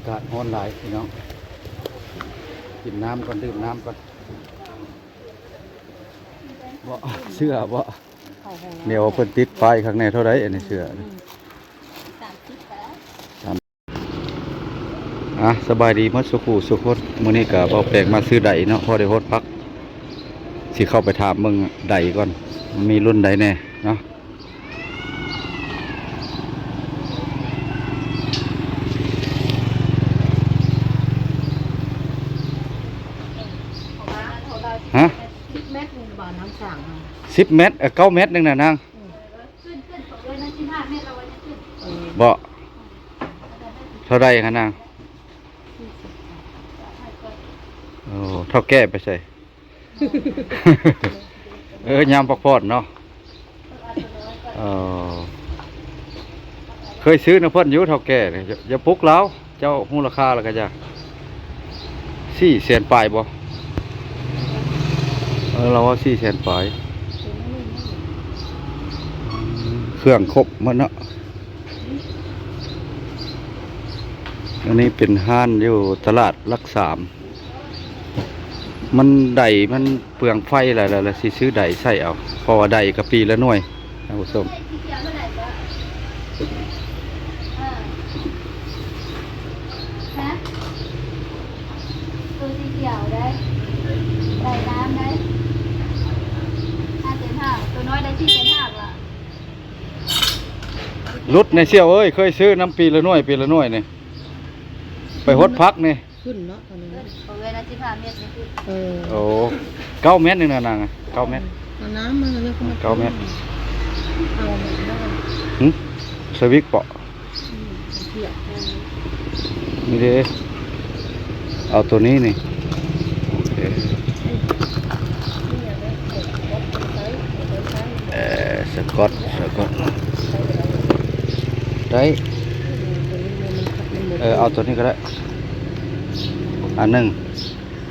ากาศร้อนหลายพี่น้องกินน้ำก่อนดื่มน้ำก่อนบ่เสื้อบ่เดี๋ยวเพิ่นติดไฟข้างในเท่าไรอันนี้เสื้อสบายดีมัดสุขุสุขดมื้อนี้ก็บ่แปลกมาซื้อไดเนาะพอได้ฮดพักสิเข้าไปถามมึงไดก่อนมีรุ่นใดแน่เนาะฮะ10 เมตรนึงบ่น้ำสั่ง10 เมตร9 เมตรนึงน่ะนางบ่เท่าไรคะนางโอ้เท่าแก่ไปใส่ยามพักผ่อนเนาะเคยซื้อนะเพิ่นอยู่เท่าแก่เลยอย่าปลุกแล้วเจ้ามูลค่าแล้วก็จะ400,000 ปลายบ่เราว่า400,000 ปลายเครื่องครบหมดเนาะอันนี้เป็นห้านอยู่ตลาดหลักสามมันไดมันเปลืองไฟอะไรแล้วสิซื้อไดใส่เอาเพราะว่าไดกับปีละหน่วยท่านผู้ชมตัวสีเขียวได้ไดน้ำได้5.5ตัวน้อยได้4.5ล่ะรุดในเสี่ยวเอ้ยเคยซื้อน้ำปีละหน่วยนี่ไปฮดพักนี่ขึ้นเนาะตอนนี้ของเวลา15 เมตรนี่คือโอ้9 เมตรนึงนะนาง9 เมตรเอาน้ำมาเลย9 เมตรเอาหมดแล้วสวิกเปาะนี่เด้เอาตัวนี้นี่สกอตได้เอาตัวนี้ก็ได้อันหนึ่ง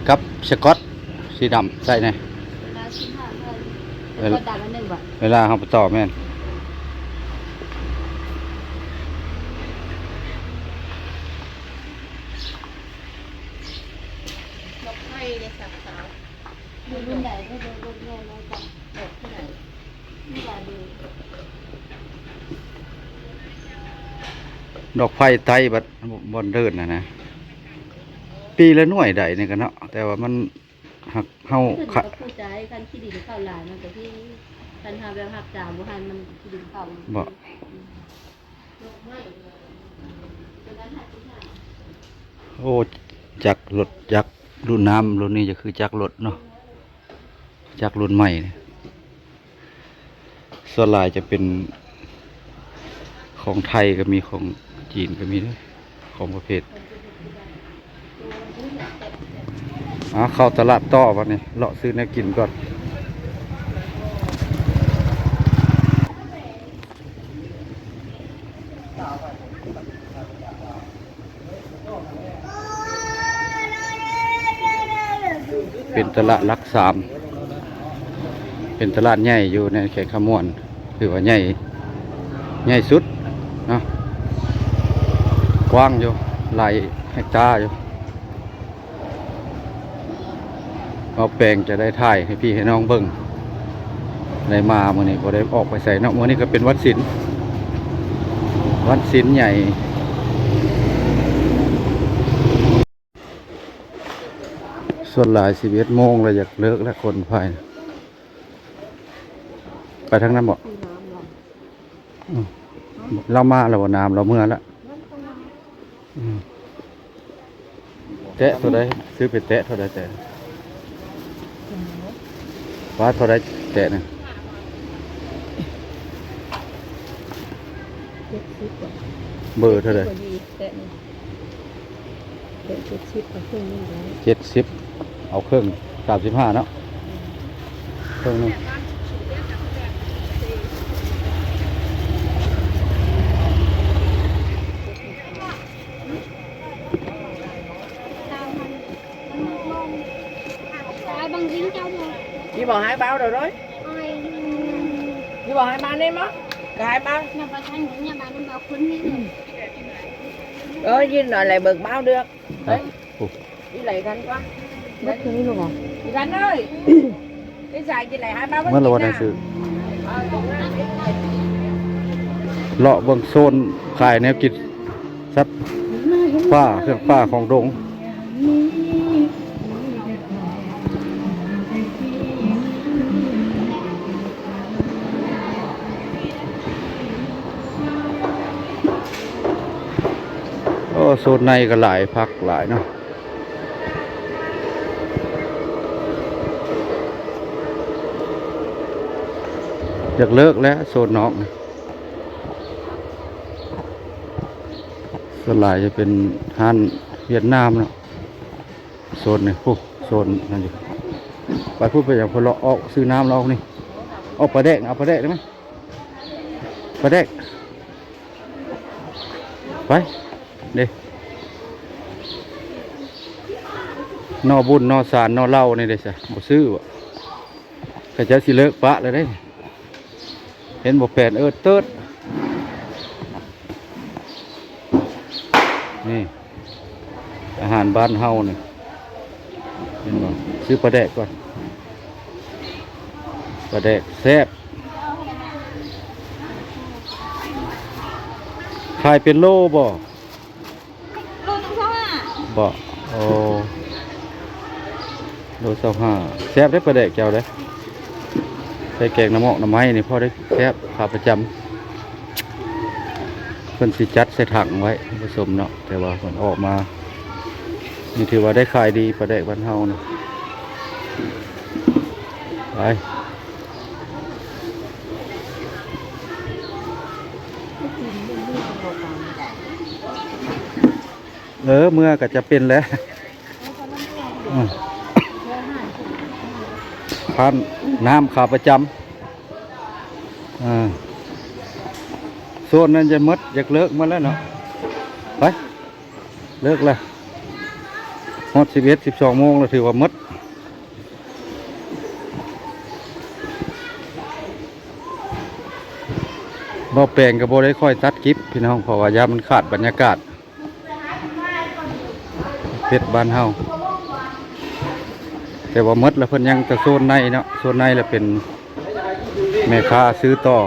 กับสกอตสีดำใส่ไงเวลาเขาไปต่อแม่นดอกไฟไตบัดบนเดินนะปีละหน่วยใดนี่กันเนาะแต่ว่ามันหักเฮาขัดผู้ใจคันขี้ดินเข้าหลายมันก็ที่คันหาแบบหักจ่าบ่หันมันขี้ดินเข้าบ่โอ้จักรถจักรุ่นน้ำรุ่นนี้จะคือจักรถเนาะจักรุ่นใหม่ส่วนลายจะเป็นของไทยก็มีของจีนก็มีด้วยของประเภทเข้าตลาดต่อวันนี้เลาะซื้อแนวกินก่อนเป็นตลาดหลักสามเป็นตลาดใหญ่อยู่ในเขตขมวนถือว่าใหญ่สุดเนาะกว้างอยู่หลายเฮกตาร์อยู่เอาแปลงจะได้ถ่ายให้พี่ให้น้องเบิ่งได้มาเมื่อนี้พอได้ออกไปใส่เนาะเมื่อนี้ก็เป็นวัดศิลป์ใหญ่ส่วนหลาย11 โมงเลยอยากเลิกแล้วคนภายไปทางนั้นบ่เรามาแล้วน้ำเราเมื่อแล้วแตะเท่าไรซื้อไปแตะเท่าไรแต่ว่าเท่าไรแตะเนี่ยเบอร์เท่าไร70เอาเครื่อง35เนาะเครื่องนึงchị bỏ 2 bao rồi đấy chị bỏ 2 bao em á cả 2 bao nhà bà Thanh nhà bà nó bảo khốn đi với lại bực báo được. อ่ะโอ้ Với lại gắn quá. Mất cái này luôn à? Chị Gắn ơi. Cái dài chị lại 2 bao เมื่อเราวันไหนซื้อเลาะเบิ่งโซนขายแนวกินซัดป้าเครื่องป้าของดงโอ้โซนในก็หลายพักหลายเนาะอยากเลิกแล้วโซนนอกนี่ส่วนหลายจะเป็นห้านเวียดนามเนาะโซนนี่โอ้โซนนั่นอยู่ไปพูดไปอย่างพอเราออกซื้อน้ำเราออกนี่ออกปลาแดกเอาปลาแดกได้ไหมปลาแดกไปเด้นอบุญนอสารนอเหล้านี่เด้สิบ่ซื้อวะก็จะสิเลิกปะเลยได้ เห็นบ่แปลนเติดนี่อาหารบ้านเฮานี่เห็นบ่ซื้อปลาแดกก่อนปลาแดกแซ่บขายเป็นโลบ่ โลนึงเท่าไหร่ บ่โอ้โล25แซ่บได้ปลาแดกเจ้าเด้ใส่แกงน้ำหมอกน้ำไม้นี่พอได้แซ่บขาประจำเพิ่นสิจัดใส่ถังไว้ผสมเนาะแต่ว่ามันออกมานี่ถือว่าได้ขายดีปลาแดกบ้านเฮานะไปเมื่อก็จะเป็นแล้วพันน้ำขาประจำโซนนั้นจะมดอยากเลิกมาแล้วเนาะไปเลิกเลยหมด11-12 โมงแล้วถือว่ามดบ่แปลงกับบ่ได้ค่อยตัดคลิปพี่น้องเพราะว่ายามมันขาดบรรยากาศเพชรบ้านเฮาแต่ว่ามดแล้วเพิ่นยังแต่โซนในเนาะโซนในแล้วเป็นแม่ค้าซื้อต่อ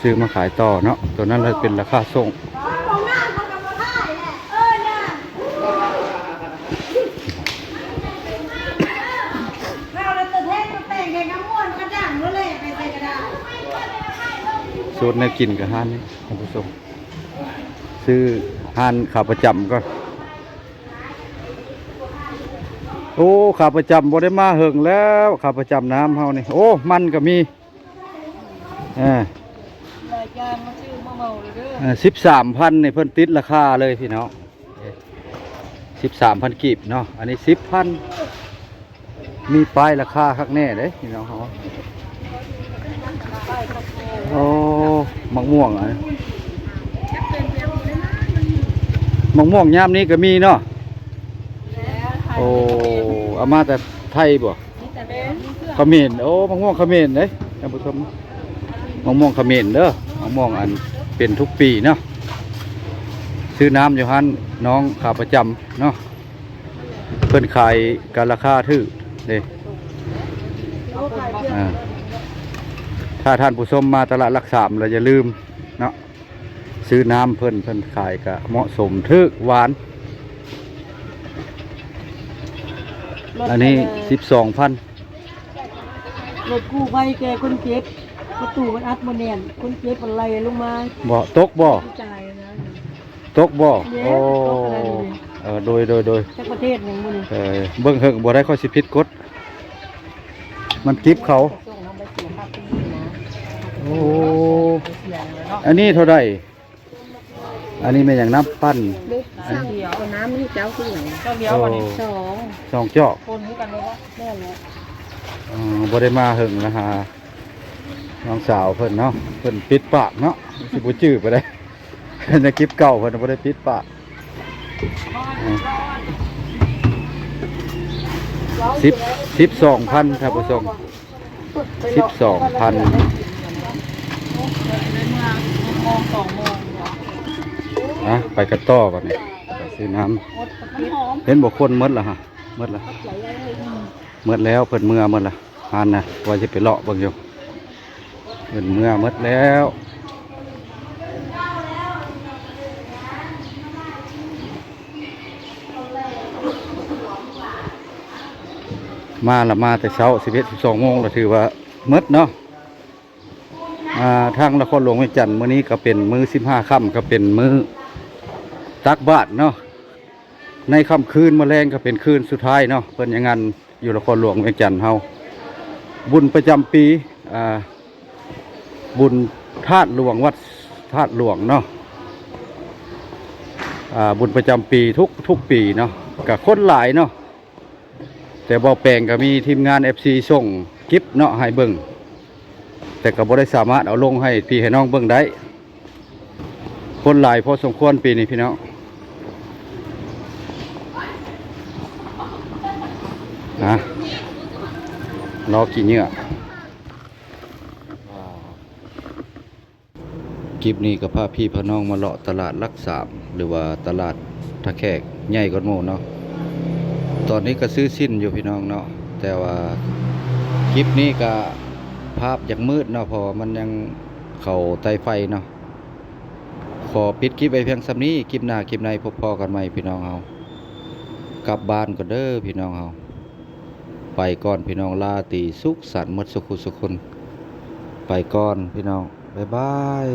ซื้อมาขายต่อเนาะตัวนั้นเลยเป็นราคาส่งโซนในกินกับห้านนี่ท่านผู้ชมซื้อห้านขาประจำก็โอ้ขาประจำบ่ได้มาเหิงแล้วขาประจำน้ำเฮานี่โอ้มันก็มี13,000นี่เพิ่นติดราคาเลยพี่น้อง13,000 กีบเนาะอันนี้ 10,000มีป้ายราคาคักแน่เด้พี่น้องเขาโอ้มะม่วงอ่ะมะม่วงยามนี้ก็มีเนาะโอ้เอามาแต่ไทยบ่เขมรโอ้มะม่วงเขมรเด้ท่านผู้ชมมะม่วงเขมรเด้อมะม่วงอันเป็นทุกปีเนาะซื้อน้ำอยู่ฮั่นน้องขาประจำเนาะเพิ่นขายกันราคาถือเด้ถ้าท่านผู้ชมมาตลาดหลักสามเราอย่าลืมเนาะซื้อน้ำเพิ่นขายก็เหมาะสมถือหวานอันนี้ 12,000 รถกู้ภัยแกคนเจ็บประตูมันอัดมาแน่นคนเจ็บอะไรลงมา บ่ตกบ่ จ่ายนะ ตกบ่โอ้โดยจากประเทศหนึ่งมัน เบิ่งเฮิงบ่ได้ค่อยสิผิดกฎมันกิบเขาโอ้อันนี้เท่าไหร่อันนี้เป็นอย่างน้ำปั้น ข้าวเดียวน้ำนี่เจ้าคืออย่างข้าวเดียววันนี้2 2 จอก คนคือกันเลยว่าแม่แหละ บ่ได้มาเฮิงนะฮะน้องสาวเพิ่นเนาะเพิ่นปิดปากเนาะสิบ่จื้อไปได้ในคลิปเก่าเพิ่นบ่ได้ปิดปาก12,000ท่านผู้ชม12,000 2 โมง นะไปกันต่อบัดนี้ไปซื้อน้ มันหอม ำเห็นบอกคนหมดละฮะหมดละ ไหลเลย หมดแล้วเพิ่นเมื่อหมดละหานนะว่าจะไปเลาะเบิ่งอยู่เพิ่นเมื่อหมดแล้วมาละมาแต่เช้า11-12 โมงแล้วถือว่าหมดเนาะทางนครหลวงเวียงจันทน์มื้อนี้ก็เป็นมื้อ15ค่ำก็เป็นมื้อตักบาตรเนาะในค่ำคืนมื้อแรงก็เป็นคืนสุดท้ายเนาะเพิ่นอย่างงั้นอยู่นครหลวงเวียงจันทน์เฮาบุญประจำปีบุญธาตุหลวงวัดธาตุหลวงเนาะบุญประจำปีทุกปีเนาะกับคนหลายเนาะแต่บ่แปลงก็มีทีมงาน FC ส่งคลิปเนาะให้เบิ่งแต่ก็บ่ได้สามารถเอาลงให้พี่ให้น้องเบิ่งได้คนหลายพอสมควรปีนี้พี่น้องรอกี่เหงื่อคลิปนี้ก็พาพี่พาน้องมาเลาะตลาดลักสามหรือว่าตลาดท่าแขกใหญ่กว่าหมู่เนาะตอนนี้ก็ซื้อสิ้นอยู่พี่น้องเนาะแต่ว่าคลิปนี้ก็ภาพยังมืดเนาะเพอมันยังเข้าไตไฟเนาะขอปิดคลิปไว้เพียงส่ำนี้คลิปหน้าคลิปในพบพอกันใหม่พี่น้องเฮากลับบ้านก็เด้อพี่น้องเฮาไปก่อนพี่น้องลาตรีสุขสันต์หมดสุขสุขคนไปก่อนพี่น้องบ๊ายบาย